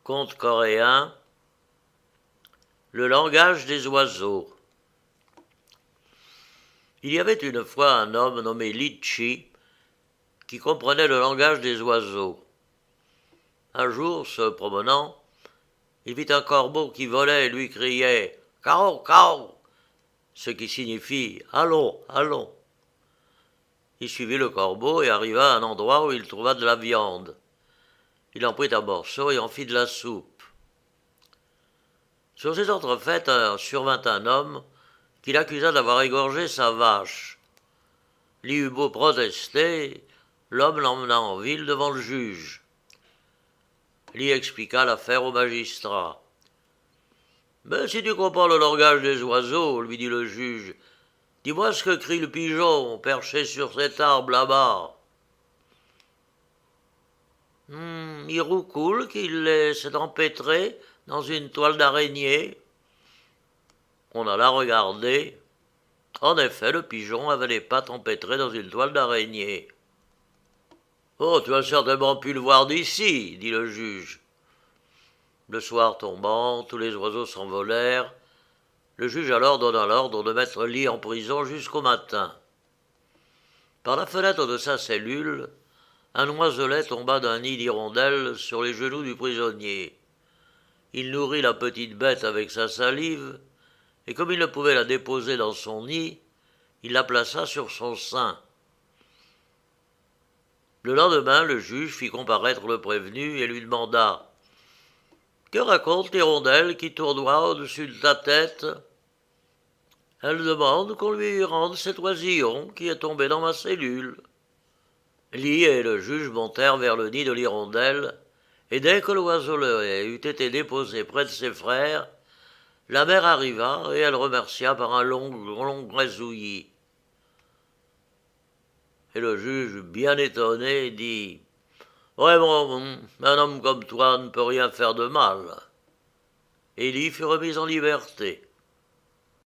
Conte coréen, le langage des oiseaux. Il y avait une fois un homme nommé Litchi qui comprenait le langage des oiseaux. Un jour, se promenant, il vit un corbeau qui volait et lui criait « Cao, cao !» ce qui signifie « Allons, allons !» Il suivit le corbeau et arriva à un endroit où il trouva de la viande. Il en prit un morceau et en fit de la soupe. Sur ces entrefaites survint un homme qui l'accusa d'avoir égorgé sa vache. Li eut beau protester, l'homme l'emmena en ville devant le juge. Li expliqua l'affaire au magistrat. « Mais si tu comprends le langage des oiseaux, lui dit le juge, dis-moi ce que crie le pigeon perché sur cet arbre là-bas. » Il roucoule qu'il s'est empêtré dans une toile d'araignée. On alla regarder. En effet, le pigeon avait les pattes empêtrées dans une toile d'araignée. « Oh, tu as certainement pu le voir d'ici, dit le juge. Le soir tombant, tous les oiseaux s'envolèrent. Le juge alors donna l'ordre de mettre Li en prison jusqu'au matin. Par la fenêtre de sa cellule, un oiselet tomba d'un nid d'hirondelles sur les genoux du prisonnier. Il nourrit la petite bête avec sa salive, et comme il ne pouvait la déposer dans son nid, il la plaça sur son sein. Le lendemain, le juge fit comparaître le prévenu et lui demanda « Que raconte l'hirondelle qui tournoie au-dessus de ta tête ?»« Elle demande qu'on lui rende cet oisillon qui est tombé dans ma cellule. » Li et le juge montèrent vers le nid de l'hirondelle, et dès que l'oiselet eut été déposé près de ses frères, la mère arriva et elle remercia par un long grézouillis. Et le juge, bien étonné, dit « Vraiment, un homme comme toi ne peut rien faire de mal. » Et Li fut remis en liberté.